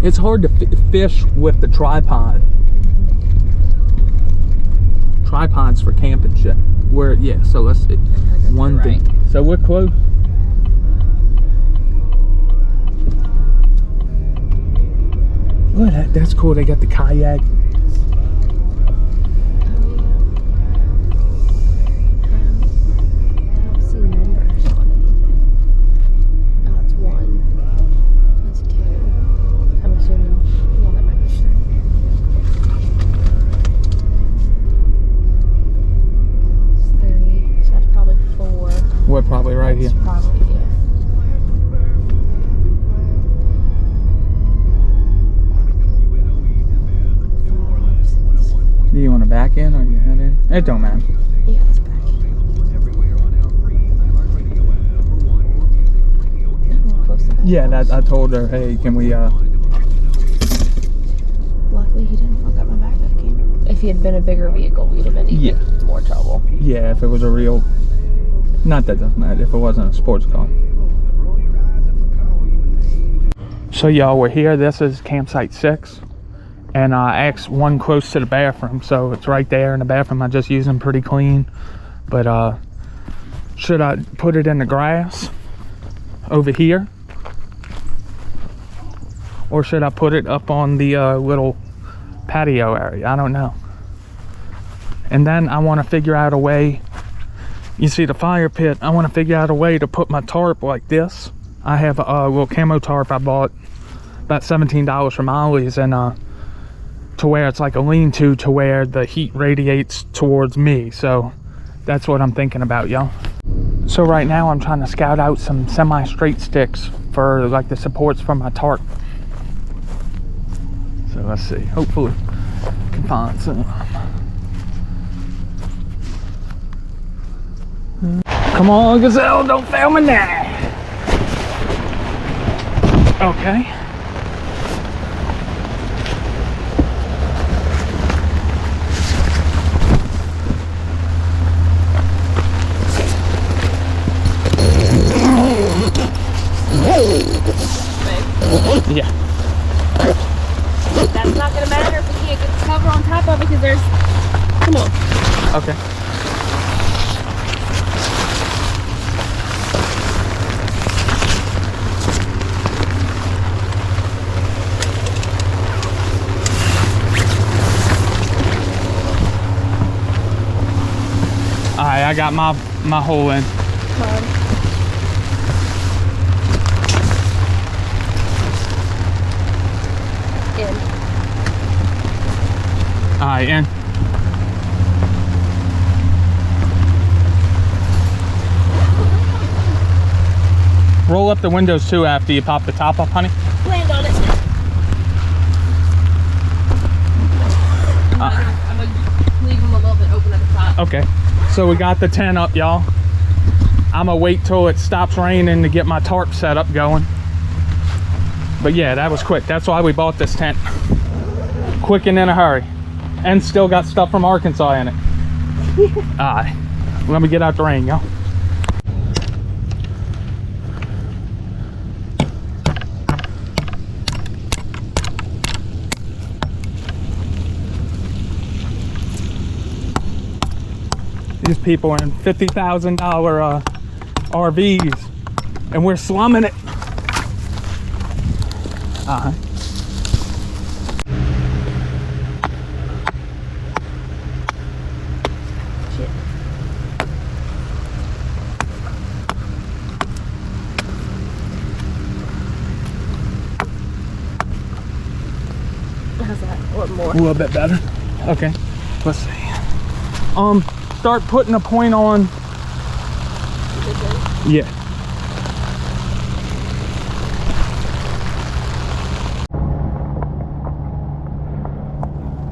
It's hard to fish with the tripod. Tripods for camping shit. Where, yeah, so let's see. One thing. So we're close. Oh, that's cool. They got the kayak. We're probably right here. Probably, yeah. Do you want to back in or you head in? It don't matter. Yeah, let's back in. Yeah, I told her, hey, can we Luckily he didn't fuck up my backup camera. If he had been a bigger vehicle, we'd have been even more trouble. Yeah, if it was a real, not that doesn't matter, if it wasn't a sports car. So y'all, we're here. This is campsite 6. And X one close to the bathroom, so it's right there in the bathroom. I just use them pretty clean. But should I put it in the grass over here, or should I put it up on the little patio area? I don't know. And then I want to figure out a way. You see the fire pit? I want to figure out a way to put my tarp like this. I have a little camo tarp I bought about $17 from Ollie's, and to where it's like a lean-to to where the heat radiates towards me. So that's what I'm thinking about, y'all. So right now I'm trying to scout out some semi-straight sticks for like the supports for my tarp. So let's see, hopefully I can find some. Come on, Gazelle, don't fail me now. Okay. Yeah. That's not gonna matter if we can't get the cover on top of it because there's. Come on. Okay. Alright, I got my hole in. Alright, in. Roll up the windows too after you pop the top up, honey. Land on it. I'm gonna leave them a little bit open at the top. Okay, so we got the tent up, y'all. I'm gonna wait till it stops raining to get my tarp set up going. But yeah, that was quick. That's why we bought this tent. Quick and in a hurry. And still got stuff from Arkansas in it. Alright, let me get out the rain, y'all. These people are in $50,000 RVs, and we're slumming it. Shit. How's that? Or more? A little bit better. Okay, let's see. Start putting a point on. Yeah.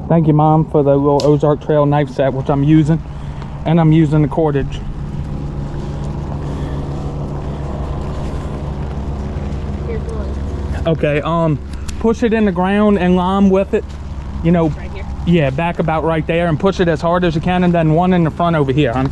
Thank you, Mom, for the little Ozark Trail knife set, which I'm using, and I'm using the cordage. Here's one. Okay, push it in the ground and line with it, you know. Right here. Yeah, back about right there, and push it as hard as you can, and then one in the front over here, honey.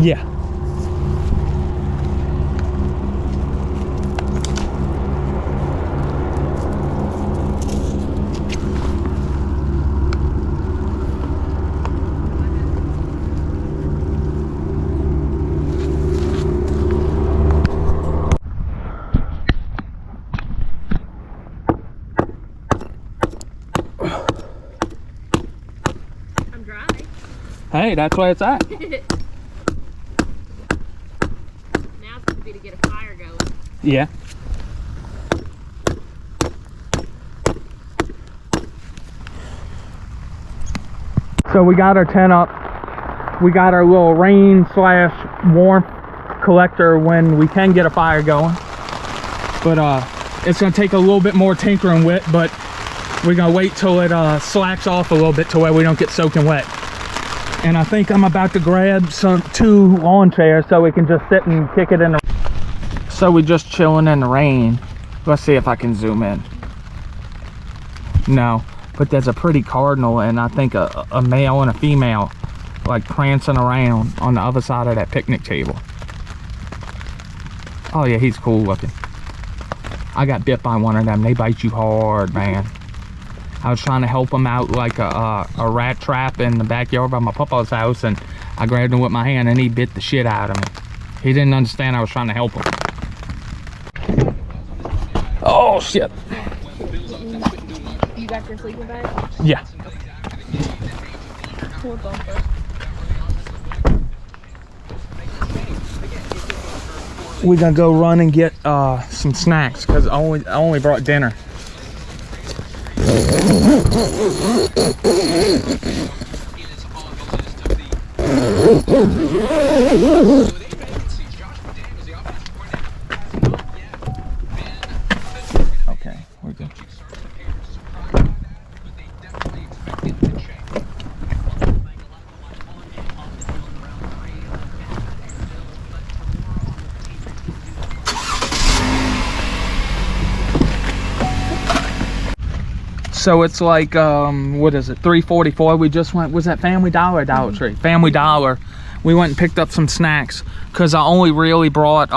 Yeah. I'm dry. Hey, that's where it's at. Now it's going to be to get a fire going. Yeah. So we got our tent up. We got our little rain slash warmth collector when we can get a fire going. But it's gonna take a little bit more tinkering with, but we're gonna wait till it slacks off a little bit to where we don't get soaking wet. And I think I'm about to grab two lawn chairs so we can just sit and kick it in the. So we're just chilling in the rain. Let's see if I can zoom in. No, but there's a pretty cardinal and I think a male and a female like prancing around on the other side of that picnic table. Oh yeah, he's cool looking. I got bit by one of them. They bite you hard, man. I was trying to help him out like a rat trap in the backyard by my papa's house, and I grabbed him with my hand and he bit the shit out of me. He didn't understand I was trying to help him. Oh shit. You got your sleeping bag? Yeah. Hold on first. We're gonna go run and get some snacks because I only brought dinner. Okay, we're good. So it's like what is it, 3:44? We just went, was that Family Dollar or Dollar Tree? Family Dollar. We went and picked up some snacks because I only really brought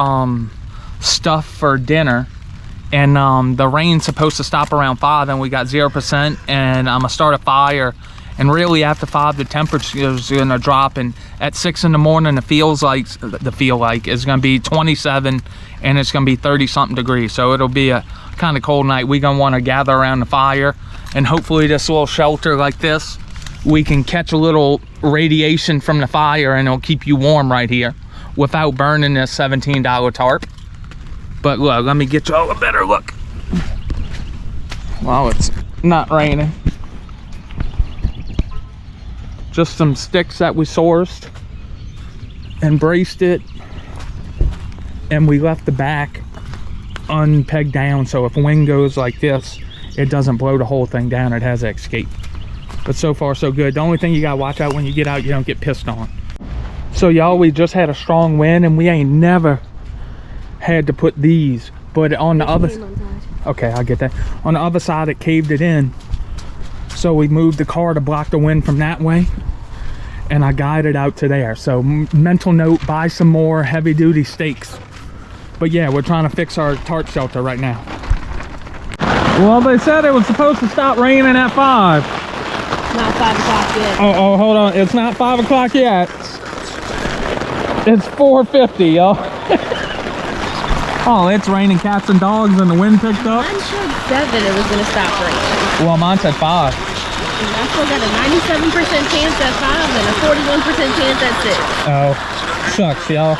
stuff for dinner, and the rain's supposed to stop around 5 and we got 0%, and I'm gonna start a fire, and really after 5 the temperature's gonna drop, and at 6 in the morning the feel like is gonna be 27 and it's gonna be 30 something degrees, so it'll be a kind of cold night. We're gonna want to gather around the fire, and hopefully this little shelter like this, we can catch a little radiation from the fire and it'll keep you warm right here without burning this $17 tarp. But look, let me get you all a better look. Well, it's not raining. Just some sticks that we sourced and braced it, and we left the back unpegged down so if wind goes like this, it doesn't blow the whole thing down. It has escape. But so far so good. The only thing you gotta watch out when you get out, you don't get pissed on. So y'all, we just had a strong wind and we ain't never had to put these, but on the other, okay, I get that, on the other side it caved it in, so we moved the car to block the wind from that way, and I guided out to there. So mental note, buy some more heavy duty stakes. But yeah, we're trying to fix our tarp shelter right now. Well, they said it was supposed to stop raining at 5. Not 5 o'clock yet. Oh, hold on. It's not 5 o'clock yet. It's 4:50, y'all. Oh, it's raining cats and dogs and the wind picked up. Mine showed 7 it was going to stop raining. Well, mine said 5. And I still got a 97% chance at 5 and a 41% chance at 6. Oh, shucks, y'all.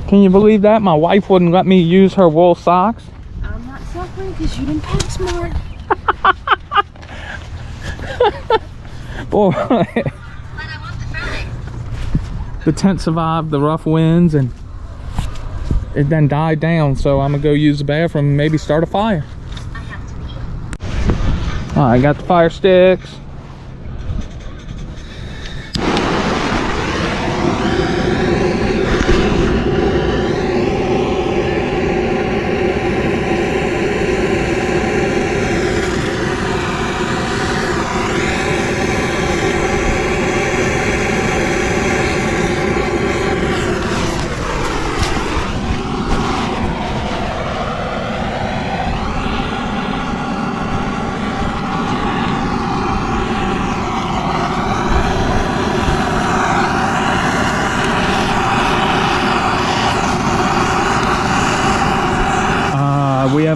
Can you believe that? My wife wouldn't let me use her wool socks. I'm not suffering because you didn't pack smart. Boy. The tent survived the rough winds and it then died down, so I'm gonna go use the bathroom and maybe start a fire. All right, I got the fire sticks.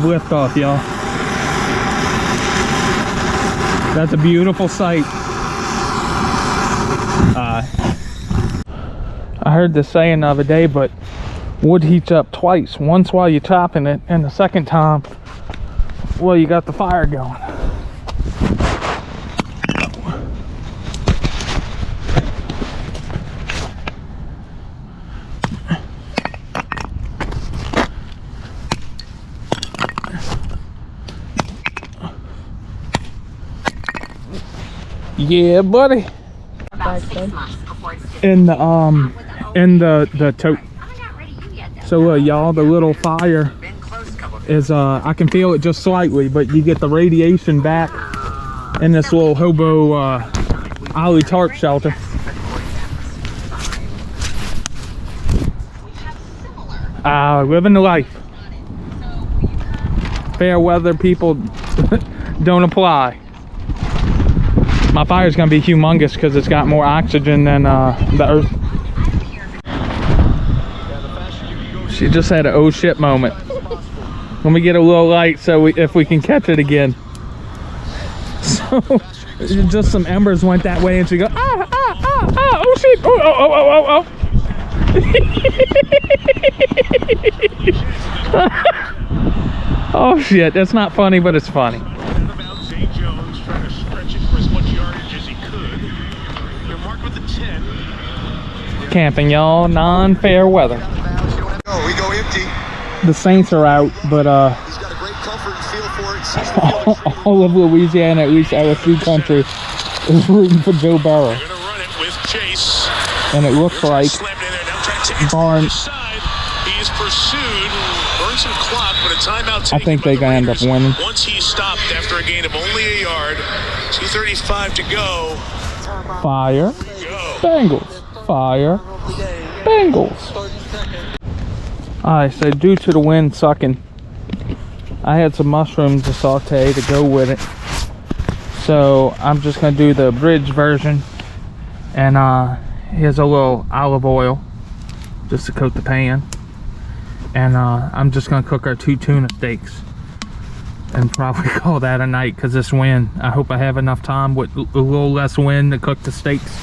liftoff, y'all. That's a beautiful sight. I heard this saying the other day, but wood heats up twice. Once while you're chopping it, and the second time, well, you got the fire going. Yeah, buddy. In the tote. So y'all, the little fire is I can feel it just slightly, but you get the radiation back in this little hobo ollie tarp shelter. Living the life. Fair weather people don't apply. My fire's gonna be humongous because it's got more oxygen than the earth. She just had an oh shit moment. Let me get a little light so if we can catch it again. So just some embers went that way and she go oh shit, oh. Oh shit, that's not funny, but it's funny. Camping, y'all, non-fair weather. We go empty. The Saints are out, but He's got a great comfort and feel for it. all of Louisiana, at least LSU country, is rooting for Joe Burrow. They're gonna run it with Chase. And it looks like Barn. He is pursued, burned some clock, but a timeout. I think they're gonna end up winning. Once he stopped after a gain of only a yard, 2:35 to go. Fire, Bengals. Fire, Bengals. Alright, so due to the wind sucking, I had some mushrooms to saute to go with it. So I'm just gonna do the abridged version, and here's a little olive oil just to coat the pan, and I'm just gonna cook our 2 tuna steaks and probably call that a night because this wind. I hope I have enough time with a little less wind to cook the steaks.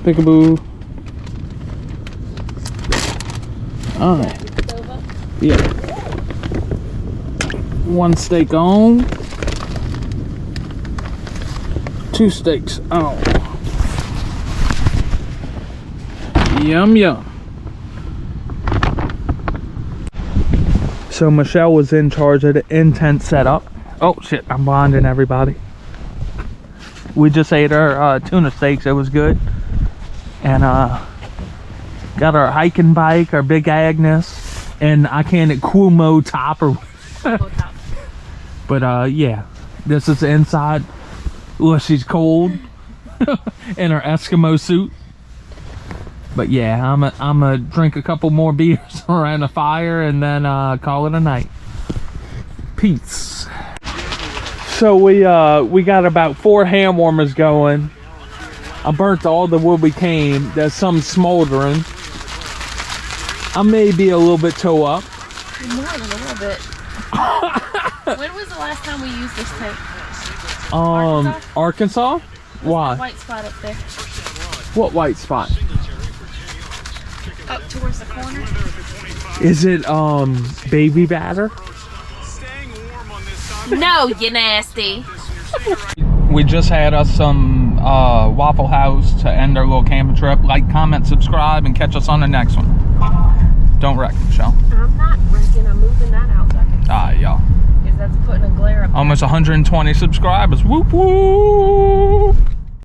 Peekaboo. Alright. Yeah. 1 steak on. 2 steaks on. Yum yum. So Michelle was in charge of the intent setup. Oh shit, I'm blinding everybody. We just ate our tuna steaks, it was good. And got our hiking bike, our big Agnes, and I can't Cuomo topper. But yeah, this is the inside. Well, she's cold in her Eskimo suit. But yeah, I'm a drink a couple more beers around the fire and then call it a night. Peace. So we got about 4 hand warmers going. I burnt all the wood we came. There's some smoldering. I may be a little bit toe up. More than a little bit. When was the last time we used this tank? Arkansas? Why? That white spot up there. What white spot? Up towards the corner. Is it baby batter? No, you nasty. We just had us some Waffle House to end our little camping trip. Like, comment, subscribe, and catch us on the next one. Don't wreck, Michelle. I'm not wrecking. I'm moving that out. Y'all. Because that's putting a glare up. Almost 120 subscribers. Whoop whoop.